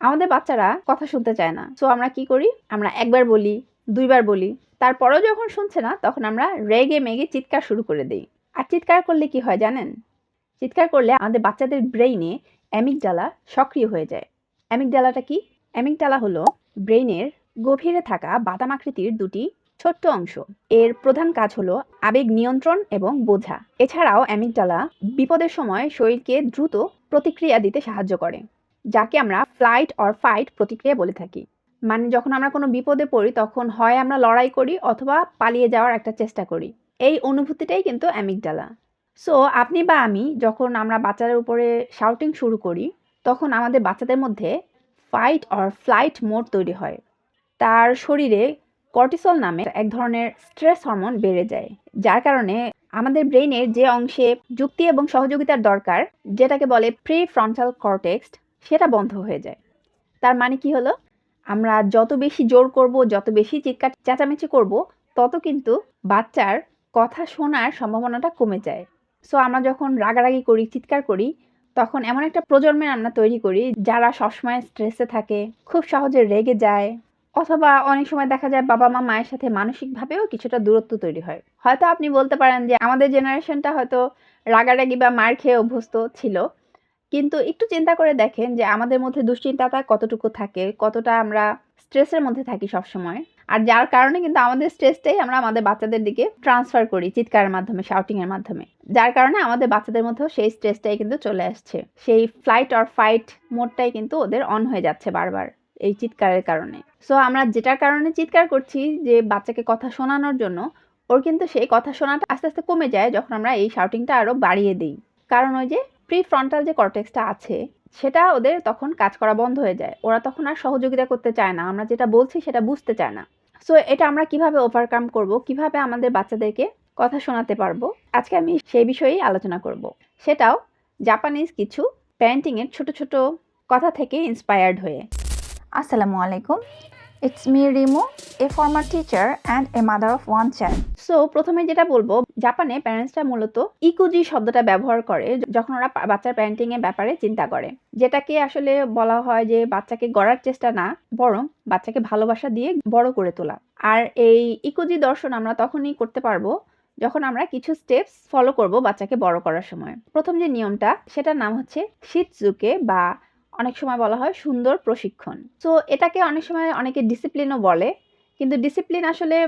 আমাদের বাচ্চারা কথা শুনতে চায় না। সো আমরা কি করি? আমরা একবার বলি, ২ বার বলি। তারপরেও যখন শুনছে না তখন আমরা রেগে মেগে চিৎকার শুরু করে দেই। আর চিৎকার করলে কি হয় জানেন? চিৎকার করলে আমাদের বাচ্চাদের ব্রেইনে অ্যামিগডালা সক্রিয় হয়ে যায়। অ্যামিগডালাটা কি? অ্যামিগডালা হলো ব্রেইনের গভীরে থাকা বাদাম আকৃতির দুটি ছোট্ট অংশ। এর প্রধান কাজ হলো আবেগ নিয়ন্ত্রণ এবং বোঝা। এছাড়াও অ্যামিগডালা বিপদের সময় শরীরকে দ্রুত প্রতিক্রিয়া দিতে সাহায্য করে, যাকে আমরা ফ্লাইট অর ফাইট প্রতিক্রিয়া বলে থাকি। মানে যখন আমরা কোনো বিপদে পড়ি তখন হয় আমরা লড়াই করি অথবা পালিয়ে যাওয়ার একটা চেষ্টা করি। এই অনুভূতিটাই কিন্তু অ্যামিগডালা। সো আপনি বা আমি যখন আমরা বাচ্চাদের উপরে শাউটিং শুরু করি, তখন আমাদের বাচ্চাদের মধ্যে ফাইট অর ফ্লাইট মোড তৈরি হয়। তার শরীরে কর্টিসল নামে এক ধরনের স্ট্রেস হরমোন বেড়ে যায়, যার কারণে আমাদের ব্রেইনের যে অংশে যুক্তি এবং সহযোগিতার দরকার, যেটাকে বলে প্রিফ্রন্টাল কর্টেক্স, সেটা বন্ধ হয়ে যায়। তার মানে কি হলো? আমরা যত বেশি জোর করব, যত বেশি চিৎকার চেঁচামেচি করব, তত কিন্তু বাচ্চার কথা শোনার সম্ভাবনাটা কমে যায়। সো আমরা যখন রাগারাগি করি, চিৎকার করি, তখন এমন একটা প্রজন্মের আমরা তৈরি করি যারা সবসময় স্ট্রেসে থাকে, খুব সহজে রেগে যায়, অথবা অনেক সময় দেখা যায় বাবা-মা মায়ের সাথে মানসিকভাবেও কিছুটা দূরত্ব তৈরি হয়। হয়তো আপনি বলতে পারেন যে আমাদের জেনারেশনটা হয়তো রাগারাগি বা মার খেয়ে অভ্যস্ত ছিল। কিন্তু একটু চিন্তা করে দেখেন যে আমাদের মধ্যে দুশ্চিন্তাটা কতটুকু থাকে, কতটা আমরা স্ট্রেসের মধ্যে থাকি সবসময়। আর যার কারণে কিন্তু আমাদের স্ট্রেসটাই আমরা আমাদের বাচ্চাদের দিকে ট্রান্সফার করি চিৎকারের মাধ্যমে, শাউটিং এর মাধ্যমে। যার কারণে আমাদের বাচ্চাদের মধ্যেও সেই স্ট্রেসটাই কিন্তু চলে আসছে। সেই ফ্লাইট অর ফাইট মোডটাই কিন্তু ওদের অন হয়ে যাচ্ছে বারবার এই চিৎকারের কারণে। সো আমরা যেটার কারণে চিৎকার করছি যে বাচ্চাকে কথা শোনানোর জন্য, ওর কিন্তু সেই কথা শোনাটা আস্তে আস্তে কমে যায় যখন আমরা এই শাউটিংটা আরো বাড়িয়ে দিই। কারণ ওই যে প্রিফ্রন্টাল যে কর্টেক্সটা আছে, সেটা ওদের তখন কাজ করা বন্ধ হয়ে যায়। ওরা তখন আর সহযোগিতা করতে চায় না। আমরা যেটা বলছি সেটা বুঝতে চায় না। সো এটা আমরা কিভাবে ওভারকাম করব? কিভাবে আমাদের বাচ্চাদেরকে কথা শোনাতে পারবো? আজকে আমি সেই বিষয়েই আলোচনা করব। সেটাও জাপানিজ কিছু প্যারেন্টিং এর ছোট ছোট কথা থেকে ইন্সপায়ার্ড হয়ে। Assalamu alaikum. It's me Rimu, a former teacher and a mother of one child. So প্রথমে যেটা বলবো, জাপানে প্যারেন্টসরা মূলত ইকুজি শব্দটা ব্যবহার করে যখন ওরা বাচ্চার প্যারেন্টিং এর ব্যাপারে চিন্তা করে, যেটাকে আসলে বলা হয় যে বাচ্চাকে গড়ার চেষ্টা না, বরং বাচ্চাকে ভালোবাসা দিয়ে বড় করে তোলা। আর এই ইকুজি দর্শন আমরা তখনই করতে পারবো যখন আমরা কিছু স্টেপস ফলো করব বাচ্চাকে বড় করার সময়। প্রথম যে নিয়মটা, সেটার নাম হচ্ছে শিৎজুকে, বা অনেক সময় বলা হয় সুন্দর প্রশিক্ষণ। সো এটাকে অনেক সময় অনেকে ডিসিপ্লিনও বলে, কিন্তু ডিসিপ্লিন আসলে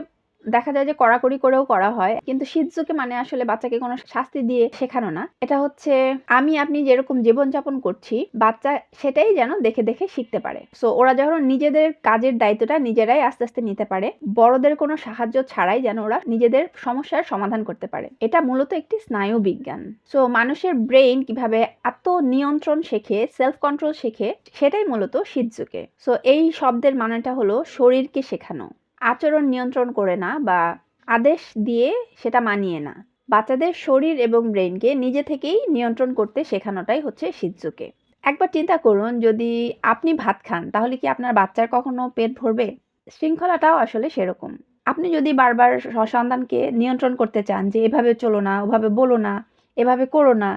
দেখা যায় যে কড়াকড়ি করেও করা হয়। কিন্তু শিৎজুকে মানে আসলে বাচ্চাকে কোনো শাস্তি দিয়ে শেখানো না। এটা হচ্ছে আমি আপনি যেরকম জীবনযাপন করছি, বাচ্চা সেটাই যেন দেখে দেখে শিখতে পারে। সো ওরা যখন নিজেদের কাজের দায়িত্বটা নিজেরাই আস্তে আস্তে নিতে পারে, বড়দের কোনো সাহায্য ছাড়াই যেন ওরা নিজেদের সমস্যার সমাধান করতে পারে। এটা মূলত একটি স্নায়ু বিজ্ঞান। সো মানুষের ব্রেইন কিভাবে আত্মনিয়ন্ত্রণ শেখে, সেলফ কন্ট্রোল শেখে, সেটাই মূলত শিৎজুকে। সো এই শব্দের মানেটা হলো শরীরকে শেখানো, আচরণ নিয়ন্ত্রণ করে না বা আদেশ দিয়ে সেটা মানিয়ে না। বাচ্চাদের শরীর এবং ব্রেইনকে নিজে থেকেই নিয়ন্ত্রণ করতে শেখানোটাই হচ্ছে শিৎজুকে। একবার চিন্তা করুন, যদি আপনি ভাত খান তাহলে কি আপনার বাচ্চার কখনো পেট ভরবে? শৃঙ্খলাটাও আসলে সেরকম। আপনি যদি বারবার সন্তানকে নিয়ন্ত্রণ করতে চান যে এভাবে চলো না, ওভাবে বলো না, এভাবে করো না,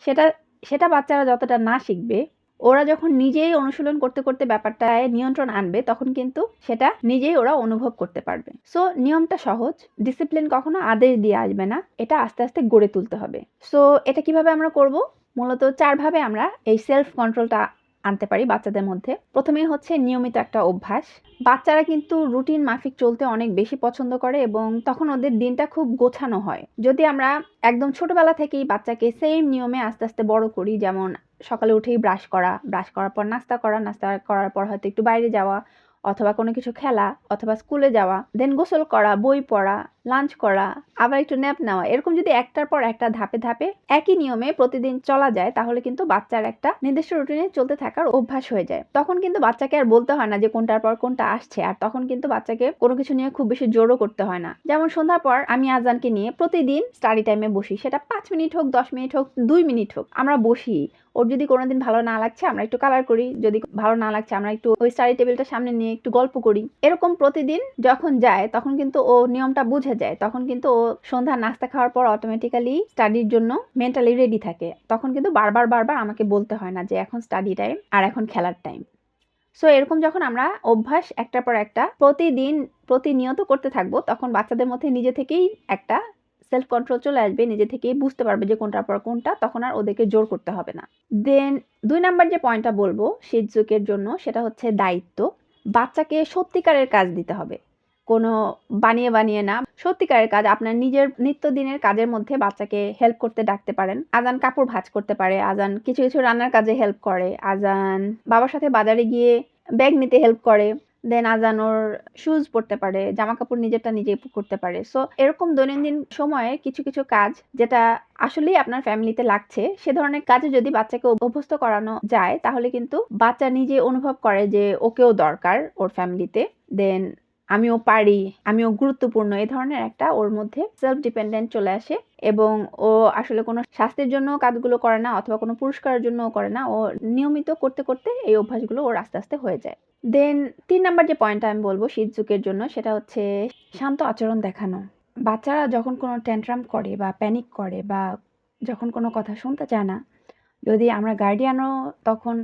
সেটা সেটা বাচ্চারা যতটা না শিখবে, ওরা যখন নিজেই অনুশীলন করতে করতে ব্যাপারটায় নিয়ন্ত্রণ আনবে, তখন কিন্তু সেটা নিজেই ওরা অনুভব করতে পারবে। সো নিয়মটা সহজ, ডিসিপ্লিন কখনো আদেশ দিয়ে আসবে না, এটা আস্তে আস্তে গড়ে তুলতে হবে। সো এটা কিভাবে আমরা করব? মূলত 4 ভাবে আমরা এই সেলফ কন্ট্রোলটা আনতে পারি বাচ্চাদের মধ্যে। প্রথমেই হচ্ছে নিয়মিত একটা অভ্যাস। বাচ্চারা কিন্তু রুটিন মাফিক চলতে অনেক বেশি পছন্দ করে এবং তখন ওদের দিনটা খুব গোছানো হয়। যদি আমরা একদম ছোটবেলা থেকেই বাচ্চাকে সেম নিয়মে আস্তে আস্তে বড় করি, যেমন সকালে উঠেই ব্রাশ করা, ব্রাশ করার পর নাস্তা করা, নাস্তা করার পর হয়তো একটু বাইরে যাওয়া, অথবা কোনো কিছু খেলা, অথবা স্কুলে যাওয়া, দেন গোসল করা, বই পড়া, লাঞ্চ করা, আবার একটু ন্যাপ নেওয়া, এরকম যদি একটার পর একটা ধাপে ধাপে একই নিয়মে প্রতিদিন চলা যায়, তাহলে কিন্তু বাচ্চার একটা নির্দিষ্ট রুটিনে চলতে থাকার অভ্যাস হয়ে যায়। তখন কিন্তু বাচ্চাকে আর বলতে হয় না যে কোনটার পর কোনটা আসছে, আর তখন কিন্তু বাচ্চাকে কোনো কিছু নিয়ে খুব বেশি জোরও করতে হয় না। যেমন সন্ধ্যার পর আমি আজানকে নিয়ে প্রতিদিন স্টাডি টাইমে বসি, সেটা 5 মিনিট হোক, 10 মিনিট হোক, 2 মিনিট হোক, আমরা বসি। ওর যদি কোনোদিন ভালো না লাগছে আমরা একটু কালার করি, যদি ভালো না লাগছে আমরা একটু ওই স্টাডি টেবিলটা সামনে নিয়ে একটু গল্প করি। এরকম প্রতিদিন যখন যায় তখন কিন্তু ও নিয়মটা বুঝে যায়। তখন কিন্তু ও সন্ধ্যা নাস্তা খাওয়ার পর অটোমেটিক্যালি স্টাডির জন্য মেন্টালি রেডি থাকে। তখন কিন্তু বারবার বারবার আমাকে বলতে হয় না যে এখন স্টাডি টাইম আর এখন খেলার টাইম। সো এরকম যখন আমরা অভ্যাস একটার পর একটা প্রতিদিন প্রতিনিয়ত করতে থাকবো, তখন বাচ্চাদের মধ্যে নিজে থেকেই একটা সেলফ কন্ট্রোল চলে আসবে, নিজে থেকেই বুঝতে পারবে যে কোনটার পর কোনটা, তখন আর ওদেরকে জোর করতে হবে না। দেন ২ নাম্বার যে পয়েন্টটা বলবো শিজুকের জন্য, সেটা হচ্ছে দায়িত্ব। বাচ্চাকে সত্যিকারের কাজ দিতে হবে, কোনো বানিয়ে না। সত্যিকারের কাজ আপনার নিজের নিত্যদিনের কাজের মধ্যে বাচ্চাকে হেল্প করতে ডাকতে পারেন। আজান কাপড় ভাঁজ করতে পারে, আজান কিছু রান্নার কাজে হেল্প করে, আজান বাবার সাথে বাজারে গিয়ে ব্যাগ নিতে হেল্প করে, দেন আজান ওর শুজ পরতে পারে, জামা কাপড় নিজেরটা নিজে করতে পারে। সো এরকম দৈনন্দিন সময়ে কিছু কাজ যেটা আসলেই আপনার ফ্যামিলিতে লাগছে, সে ধরনের কাজে যদি বাচ্চাকে অভ্যস্ত করানো যায়, তাহলে কিন্তু বাচ্চা নিজে অনুভব করে যে ওকেও দরকার ওর ফ্যামিলিতে। দেন আমিও পারি, আমিও গুরুত্বপূর্ণ, এই ধরনের একটা ওর মধ্যে সেলফ ডিপেন্ডেন্ট চলে আসে, এবং ও আসলে কোনো শাস্তির জন্য কাজগুলো করে না অথবা কোনো পুরস্কারের জন্যও করে না। ও নিয়মিত করতে এই অভ্যাসগুলো ওর আস্তে হয়ে যায়। দেন ৩ নাম্বার যে পয়েন্টটা আমি বলব শিজুকের জন্য, সেটা হচ্ছে শান্ত আচরণ দেখানো। বাচ্চারা যখন কোনো ট্যান্ট্রাম করে বা প্যানিক করে বা যখন কোনো কথা শুনতে চায় না, যদি আমরা গার্ডিয়ানও তখন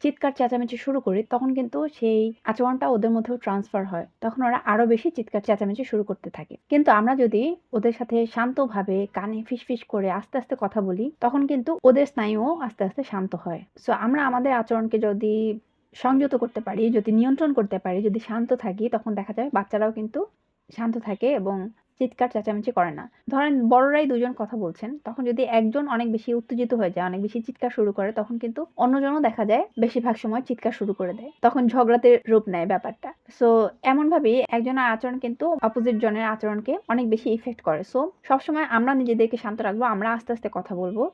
চিৎকার চেঁচামেচি শুরু করি, তখন কিন্তু সেই আচরণটা ওদের মধ্যেও ট্রান্সফার হয়। তখন ওরা আরো বেশি চিৎকার চেঁচামেচি শুরু করতে থাকে। কিন্তু আমরা যদি ওদের সাথে শান্তভাবে কানে ফিসফিস করে আস্তে কথা বলি, তখন কিন্তু ওদের স্নায়ুও আস্তে শান্ত হয়। সো আমরা আমাদের আচরণকে যদি সংযত করতে পারি, যদি নিয়ন্ত্রণ করতে পারি, যদি শান্ত থাকি, তখন দেখা যায় বাচ্চারাও কিন্তু শান্ত থাকে এবং চিৎকার চেঁচামেচি করে না। ধরেন বড়রাই ২ জন কথা বলছেন, তখন যদি একজন অনেক বেশি উত্তেজিত হয়ে যায়, অনেক বেশি চিৎকার শুরু করে, তখন কিন্তু অন্যজনও দেখা যায় বেশিরভাগ সময় চিৎকার শুরু করে দেয়। তখন ঝগড়াতে রূপ নেয় ব্যাপারটা। সো এমনভাবেই একজনের আচরণ কিন্তু অপোজিট জনের আচরণকে অনেক বেশি ইফেক্ট করে। সো সবসময় আমরা নিজেদেরকে শান্ত রাখবো, আমরা আস্তে কথা বলবো,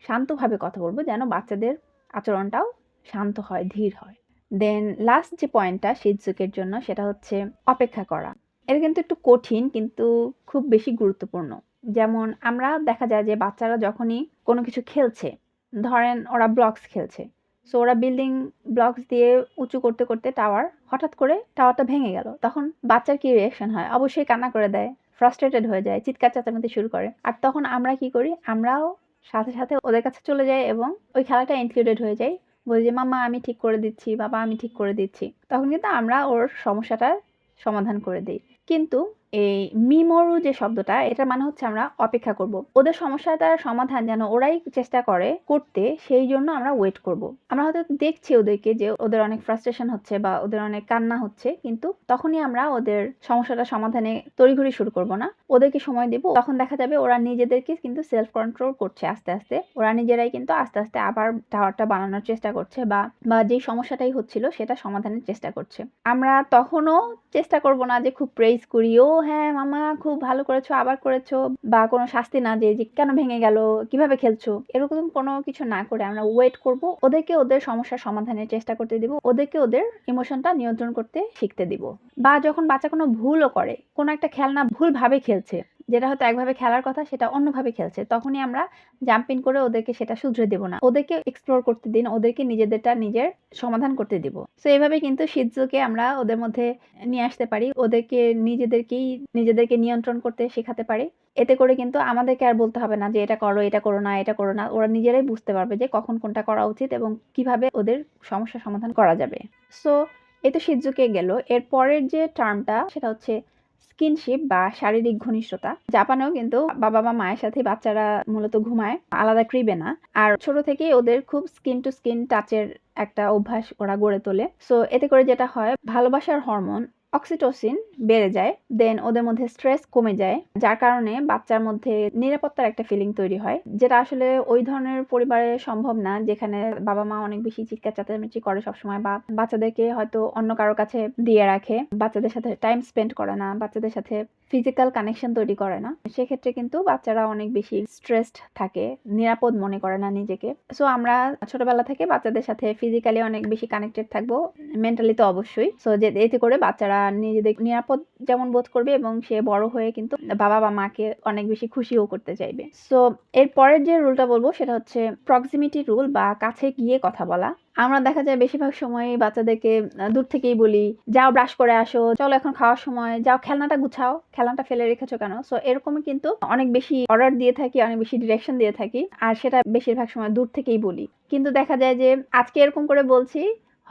শান্তভাবে কথা বলবো, যেন বাচ্চাদের আচরণটাও শান্ত হয়, ধীর হয়। দেন লাস্ট যে পয়েন্টটা শিজুকের জন্য, সেটা হচ্ছে অপেক্ষা করা। এটা কিন্তু একটু কঠিন, কিন্তু খুব বেশি গুরুত্বপূর্ণ। যেমন আমরা দেখা যায় যে বাচ্চারা যখনই কোনো কিছু খেলছে, ধরেন ওরা ব্লকস খেলছে। সো ওরা বিল্ডিং ব্লকস দিয়ে উঁচু করতে টাওয়ার, হঠাৎ করে টাওয়ারটা ভেঙে গেল। তখন বাচ্চার কি রিঅ্যাকশন হয়? অবশ্যই কান্না করে দেয়, ফ্রাস্ট্রেটেড হয়ে যায়, চিৎকার চেঁচামেচি শুরু করে। আর তখন আমরা কি করি? আমরাও সাথে ওদের কাছে চলে যাই এবং ওই খেলাটা ইনক্লুডেড হয়ে যাই। বলি যে, "মাম্মা আমি ঠিক করে দিচ্ছি, বাবা আমি ঠিক করে দিচ্ছি।" তখন কিন্তু আমরা ওর সমস্যাটার সমাধান করে দেই। কিন্তু এই মিমোরু যে শব্দটা, এটার মানে হচ্ছে আমরা অপেক্ষা করব। ওদের সমস্যাটার সমাধান যেন ওরাই চেষ্টা করে করতে, সেই জন্য আমরা ওয়েট করব। আমরা হয়তো দেখছি ওদেরকে যে ওদের অনেক ফ্রাস্ট্রেশন হচ্ছে বা ওদের অনেক কান্না হচ্ছে, কিন্তু তখনই আমরা ওদের সমস্যাটা সমাধানে তড়িঘড়ি শুরু করব না। ওদেরকে সময় দেব। তখন দেখা যাবে ওরা নিজেদেরকে কিন্তু সেলফ কন্ট্রোল করছে আস্তে। ওরা নিজেরাই কিন্তু আস্তে আবার টাওয়ারটা বানানোর চেষ্টা করছে বা যেই সমস্যাটাই হচ্ছিল সেটা সমাধানের চেষ্টা করছে। আমরা তখনও চেষ্টা করব না যে খুব প্রেইজ করি, "ও হ্যাঁ মামা খুব ভালো করেছো, আবার করেছো", বা কোনো শাস্তি না দিয়ে যে কেন ভেঙে গেল, কিভাবে খেলছো, এরকম কোনো কিছু না করে আমরা ওয়েট করব। ওদেরকে ওদের সমস্যার সমাধানের চেষ্টা করতে দিব, ওদেরকে ওদের ইমোশনটা নিয়ন্ত্রণ করতে শিখতে দিব। বা যখন বাচ্চা কোনো ভুলও করে, কোনো একটা খেলনা ভুলভাবে খেলছে, যেটা হয়তো একভাবে খেলার কথা সেটা অন্যভাবে খেলছে, তখনই আমরা জাম্প ইন করে ওদেরকে সেটা শুধরে দেব না। ওদেরকে এক্সপ্লোর করতে দিন, ওদেরকে নিজেদেরটা নিজের সমাধান করতে দিব। সো এভাবে কিন্তু শিজুকে আমরা ওদের মধ্যে নিয়ে আসতে পারি। ওদেরকে নিজেদেরকে নিয়ন্ত্রণ করতে শেখাতে পারি। এতে করে কিন্তু আমাদেরকে আর বলতে হবে না যে এটা করো, এটা করো না, এটা করো না। ওরা নিজেরাই বুঝতে পারবে যে কখন কোনটা করা উচিত এবং কিভাবে ওদের সমস্যার সমাধান করা যাবে। সো এই তো শিজুকে গেল। এর পরের যে টার্মটা, সেটা হচ্ছে স্কিনশিপ বা শারীরিক ঘনিষ্ঠতা। জাপানেও কিন্তু বাবা বা মায়ের সাথে বাচ্চারা মূলত ঘুমায়, আলাদা ক্রিবে না। আর ছোট থেকেই ওদের খুব স্কিন টু স্কিন টাচের একটা অভ্যাস ওরা গড়ে তোলে। সো এতে করে যেটা হয়, ভালোবাসার হরমোন অক্সিটোসিন বেড়ে যায়। দেন ওদের মধ্যে স্ট্রেস কমে যায়, যার কারণে বাচ্চার মধ্যে নিরাপত্তার একটা ফিলিং তৈরি হয়, যেটা আসলে ওই ধরনের পরিবারে সম্ভব না, যেখানে বাবা মা অনেক বেশি চিৎকার চেঁচামেচি করে সবসময়, বা বাচ্চাদেরকে হয়তো অন্য কারো কাছে দিয়ে রাখে, বাচ্চাদের সাথে টাইম স্পেন্ড করে না, বাচ্চাদের সাথে ফিজিক্যাল কানেকশন তৈরি করে না। সেক্ষেত্রে কিন্তু বাচ্চারা অনেক বেশি স্ট্রেসড থাকে, নিরাপদ মনে করে না নিজেকে। সো আমরা ছোটবেলা থেকে বাচ্চাদের সাথে ফিজিক্যালি অনেক বেশি কানেক্টেড থাকবো, মেন্টালি তো অবশ্যই। সো যে এতে করে বাচ্চারা নিজেদের নিরাপদ যেমন বোধ করবে এবং সে বড় হয়ে কিন্তু বাবা বা মাকে অনেক বেশি খুশিও করতে চাইবে। সো এর পরের যে রুলটা বলবো সেটা হচ্ছে প্রক্সিমিটি রুল বা কাছে গিয়ে কথা বলা। আমরা দেখা যায় বেশিরভাগ সময়ই বাচ্চাদেরকে দূর থেকেই বলি, "যাও ব্রাশ করে আসো, চলো এখন খাওয়ার সময়, যাও খেলনাটা গুছাও, খেলনাটা ফেলে রেখেছো কেন?" সো এরকমই কিন্তু অনেক বেশি অর্ডার দিয়ে থাকি, অনেক বেশি ডিরেকশন দিয়ে থাকি। আর সেটা বেশিরভাগ সময় দূর থেকেই বলি। কিন্তু দেখা যায় যে আজকে এরকম করে বলছি,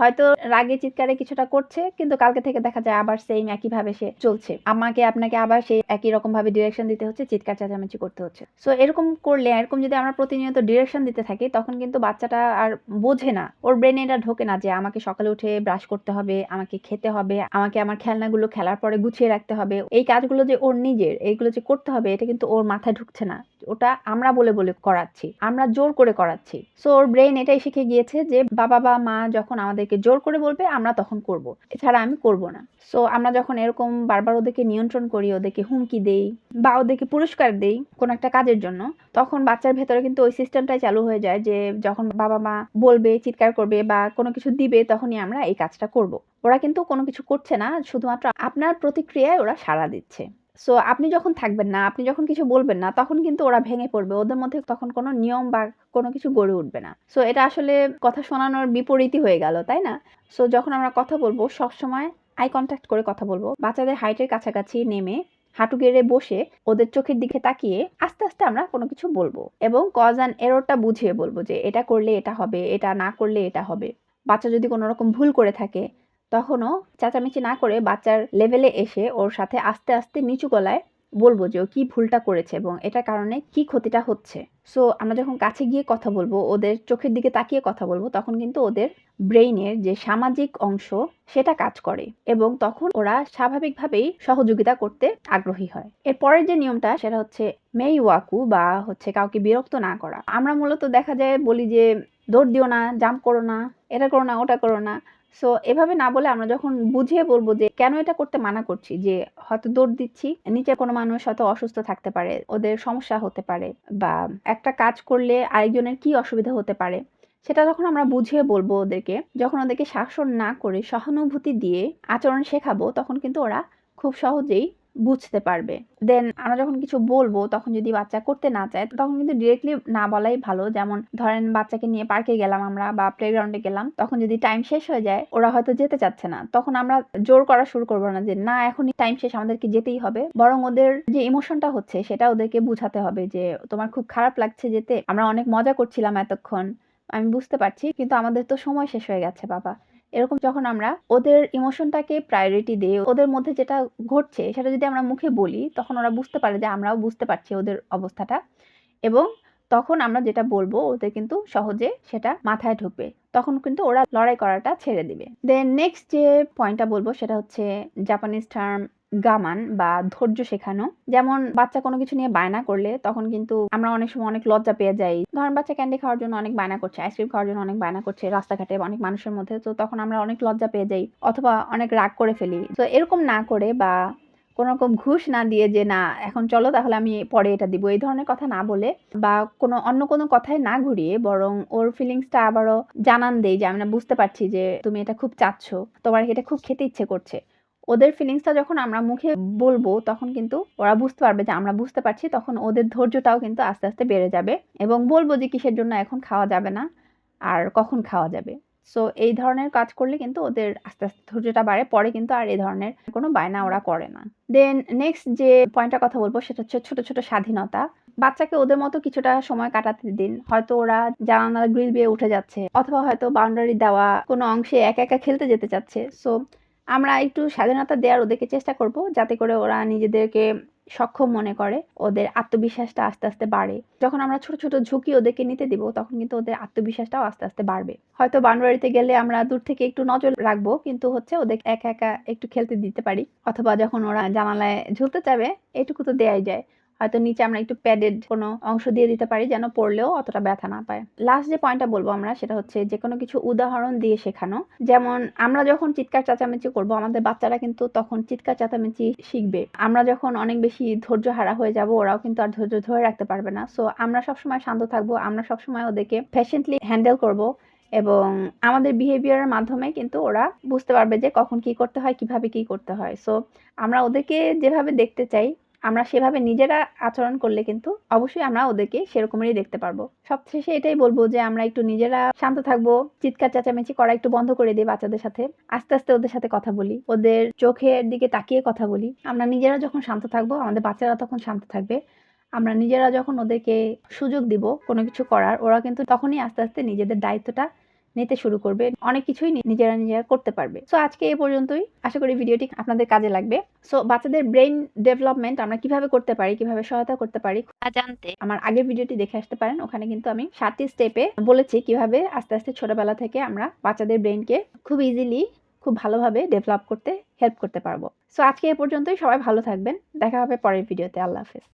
হয়তো রাগে চিৎকারে কিছুটা করছে, কিন্তু কালকে থেকে দেখা যায় আবার সেইম একইভাবে সে চলছে। আমাকে আপনাকে আবার সেই একই রকমভাবে ডিরেকশন দিতে হচ্ছে, চিৎকার চেঁচামেচি করতে হচ্ছে। সো এরকম করলে, এরকম যদি আমরা প্রতিনিয়ত ডিরেকশন দিতে থাকি, তখন কিন্তু বাচ্চাটা আর বোঝে না, ওর ব্রেনে এটা ঢোকে না যে আমাকে সকালে উঠে ব্রাশ করতে হবে, আমাকে খেতে হবে, আমাকে আমার খেলনাগুলো খেলার পরে গুছিয়ে রাখতে হবে। এই কাজগুলো যে ওর নিজের, এইগুলো যে করতে হবে, এটা কিন্তু ওর মাথায় ঢুকছে না। ওটা আমরা বলে বলে করাচ্ছি, আমরা জোর করে করাচ্ছি। সো ওর ব্রেন এটাই শিখে গিয়েছে যে বাবা বা মা যখন আমাদেরকে জোর করে বলবে আমরা তখন করব, এছাড়া আমি করব না। সো আমরা যখন এরকম বারবার ওদেরকে নিয়ন্ত্রণ করি, ওদেরকে হুমকি দেই বা ওদেরকে পুরস্কার দেই কোনো একটা কাজের জন্য, তখন বাচ্চার ভেতরে কিন্তু ওই সিস্টেমটাই চালু হয়ে যায় যে যখন বাবা মা বলবে, চিৎকার করবে বা কোনো কিছু দিবে, তখনই আমরা এই কাজটা করব। ওরা কিন্তু কোনো কিছু করছে না, শুধুমাত্র আপনার প্রতিক্রিয়ায় ওরা সাড়া দিচ্ছে। সো আপনি যখন থাকবেন না, আপনি যখন কিছু বলবেন না, তখন কিন্তু ওরা ভেঙে পড়বে। ওদের মধ্যে তখন কোনো নিয়ম বা কোনো কিছু গড়ে উঠবে না। সো এটা আসলে কথা শোনানোর বিপরীতই হয়ে গেল, তাই না? সো যখন আমরা কথা বলবো, সবসময় আই কনট্যাক্ট করে কথা বলবো। বাচ্চাদের হাইটের কাছাকাছি নেমে হাঁটু গেড়ে বসে ওদের চোখের দিকে তাকিয়ে আস্তে আস্তে আমরা কোনো কিছু বলবো এবং কজ অ্যান্ড এররটা বুঝিয়ে বলবো যে এটা করলে এটা হবে, এটা না করলে এটা হবে। বাচ্চা যদি কোনো রকম ভুল করে থাকে, তখনও চেঁচামেচি না করে বাচ্চার লেভেলে এসে ওর সাথে আস্তে আস্তে নিচু গলায় বলবো যে ও কি ভুলটা করেছে এবং এটার কারণে কি ক্ষতিটা হচ্ছে। সো আমরা যখন কাছে গিয়ে কথা বলবো, ওদের চোখের দিকে তাকিয়ে কথা বলবো, তখন কিন্তু ওদের ব্রেইনের যে সামাজিক অংশ সেটা কাজ করে এবং তখন ওরা স্বাভাবিকভাবেই সহযোগিতা করতে আগ্রহী হয়। এর পরের যে নিয়মটা সেটা হচ্ছে মেইওয়াকু বা হচ্ছে কাউকে বিরক্ত না করা। আমরা মূলত দেখা যায় বলি যে দৌড় দিও না, জাম্প করো না, এটা করো না, ওটা করো না। সো এভাবে না বলে আমরা যখন বুঝিয়ে বলবো যে কেন এটা করতে মানা করছি, যে হয়তো দৌড় দিচ্ছি, নিচে কোনো মানুষ হয়তো অসুস্থ থাকতে পারে, ওদের সমস্যা হতে পারে, বা একটা কাজ করলে আরেকজনের কি অসুবিধা হতে পারে, সেটা যখন আমরা বুঝিয়ে বলবো ওদেরকে, যখন ওদেরকে শাসন না করে সহানুভূতি দিয়ে আচরণ শেখাবো, তখন কিন্তু ওরা খুব সহজেই বুঝতে পারবে। দেন আমরা যখন কিছু বলবো, তখন যদি বাচ্চা করতে না চায়, তখন কিন্তু ডিরেক্টলি না বলাই ভালো। যেমন ধরেন বাচ্চাকে নিয়ে পার্কে গেলাম আমরা বা প্লেগ্রাউন্ডে গেলাম, তখন যদি টাইম শেষ হয়ে যায়, ওরা হয়তো যেতে চাচ্ছে না, তখন আমরা জোর করা শুরু করবো না যে না এখনই টাইম শেষ, আমাদেরকে যেতেই হবে। বরং ওদের যে ইমোশনটা হচ্ছে সেটা ওদেরকে বুঝাতে হবে যে তোমার খুব খারাপ লাগছে যেতে, আমরা অনেক মজা করছিলাম এতক্ষণ, আমি বুঝতে পারছি, কিন্তু আমাদের তো সময় শেষ হয়ে গেছে বাবা। এরকম যখন আমরা ওদের ইমোশনটাকে প্রায়োরিটি দিই, ওদের মধ্যে যেটা ঘটছে সেটা যদি আমরা মুখে বলি, তখন ওরা বুঝতে পারে যে আমরাও বুঝতে পারছি ওদের অবস্থাটা, এবং তখন আমরা যেটা বলবো ওদের কিন্তু সহজে সেটা মাথায় ঢুকবে। তখন কিন্তু ওরা লড়াই করাটা ছেড়ে দিবে। দেন নেক্সট যে পয়েন্টটা বলবো সেটা হচ্ছে জাপানিজ টার্ম গামান বা ধৈর্য শেখানো। যেমন বাচ্চা কোনো কিছু নিয়ে বায়না করলে তখন কিন্তু আমরা অনেক সময় অনেক লজ্জা পেয়ে যাই। ধরেন বাচ্চা ক্যান্ডি খাওয়ার জন্য অনেক বায়না করছে, আইসক্রিম খাওয়ার জন্য অনেক বায়না করছে রাস্তাঘাটে অনেক মানুষের মধ্যে, তো তখন আমরা অনেক লজ্জা পেয়ে যাই অথবা অনেক রাগ করে ফেলি। তো এরকম না করে বা কোনো রকম ঘুষ না দিয়ে যে না এখন চলো তাহলে আমি পরে এটা দিব, এই ধরনের কথা না বলে বা কোনো অন্য কোনো কথায় না ঘুরিয়ে, বরং ওর ফিলিংসটা আবারও জানান দেই যে আমরা বুঝতে পারছি যে তুমি এটা খুব চাচ্ছ, তোমার এটা খুব খেতে ইচ্ছে করছে। ওদের ফিলিংসটা যখন আমরা মুখে বলবো, তখন কিন্তু ওরা বুঝতে পারবে যে আমরা বুঝতে পারছি, তখন ওদের ধৈর্যটাও কিন্তু আস্তে আস্তে বেড়ে যাবে এবং বলবো যে কিসের জন্য এখন খাওয়া যাবে না আর কখন খাওয়া যাবে। সো এই ধরনের কাজ করলে কিন্তু ওদের আস্তে আস্তে ধৈর্যটা বাড়ে, পরে কিন্তু আর এই ধরনের কোনো বায়না ওরা করে না। দেন নেক্সট যে পয়েন্টটার কথা বলবো সেটা হচ্ছে ছোট ছোট স্বাধীনতা। বাচ্চাকে ওদের মতো কিছুটা সময় কাটাতে দিন। হয়তো ওরা জানালার গ্রিল বেয়ে উঠে যাচ্ছে অথবা হয়তো বাউন্ডারি দেওয়া কোনো অংশে একা একা খেলতে যেতে চাচ্ছে। সো আমরা একটু স্বাধীনতা দেওয়ার ওদেরকে চেষ্টা করব, যাতে করে ওরা নিজেদেরকে সক্ষম মনে করে, ওদের আত্মবিশ্বাসটা আস্তে আস্তে বাড়ে। যখন আমরা ছোট ছোট ঝুঁকি ওদেরকে নিতে দিব, তখন কিন্তু ওদের আত্মবিশ্বাসটাও আস্তে আস্তে বাড়বে। হয়তো বাউন্ডারিতে গেলে আমরা দূর থেকে একটু নজর রাখবো, কিন্তু হচ্ছে ওদের একা একা একটু খেলতে দিতে পারি, অথবা যখন ওরা জানালায় ঝুলতে চাবে, এটুকু তো দেয়াই যায়। হয়তো নিচে আমরা একটু প্যাডেড কোনো অংশ দিয়ে দিতে পারি যেন পড়লেও অতটা ব্যথা না পায়। লাস্ট যে পয়েন্টটা বলবো আমরা সেটা হচ্ছে যে কোনো কিছু উদাহরণ দিয়ে শেখানো। যেমন আমরা যখন চিৎকার চেঁচামেচি করবো, আমাদের বাচ্চারা কিন্তু তখন চিৎকার চেঁচামেচি শিখবে। আমরা যখন অনেক বেশি ধৈর্যহারা হয়ে যাব, ওরাও কিন্তু আর ধৈর্য ধরে রাখতে পারবে না। সো আমরা সবসময় শান্ত থাকবো, আমরা সবসময় ওদেরকে পেশেন্টলি হ্যান্ডেল করব এবং আমাদের বিহেভিয়ারের মাধ্যমে কিন্তু ওরা বুঝতে পারবে যে কখন কি করতে হয়, কিভাবে কি করতে হয়। সো আমরা ওদেরকে যেভাবে দেখতে চাই, আমরা সেভাবে নিজেরা আচরণ করলে কিন্তু অবশ্যই আমরা ওদেরকে সেরকমেরই দেখতে পারবো। সবশেষে এটাই বলবো যে আমরা একটু নিজেরা শান্ত থাকবো, চিৎকার চেঁচামেচি করা একটু বন্ধ করে দিই বাচ্চাদের সাথে, আস্তে আস্তে ওদের সাথে কথা বলি, ওদের চোখের দিকে তাকিয়ে কথা বলি। আমরা নিজেরা যখন শান্ত থাকবো, আমাদের বাচ্চারা তখন শান্ত থাকবে। আমরা নিজেরা যখন ওদেরকে সুযোগ দিব কোনো কিছু করার, ওরা কিন্তু তখনই আস্তে আস্তে নিজেদের দায়িত্বটা নিতে শুরু করবে, অনেক কিছুই নিজেরা করতে পারবে। সো আজকে এ পর্যন্তই। আশা করি ভিডিওটি আপনাদের কাজে লাগবে। সো বাচ্চাদের ব্রেইন ডেভেলপমেন্ট আমরা কিভাবে করতে পারি, কিভাবে সহায়তা করতে পারি তা জানতে আমার আগের ভিডিওটি দেখে আসতে পারেন। ওখানে কিন্তু আমি 7টি স্টেপে বলেছি কিভাবে আস্তে আস্তে ছোটবেলা থেকে আমরা বাচ্চাদের ব্রেইনকে খুব ইজিলি, খুব ভালোভাবে ডেভেলপ করতে হেল্প করতে পারবো। সো আজকে এ পর্যন্তই। সবাই ভালো থাকবেন। দেখা হবে পরের ভিডিওতে। আল্লাহ হাফেজ।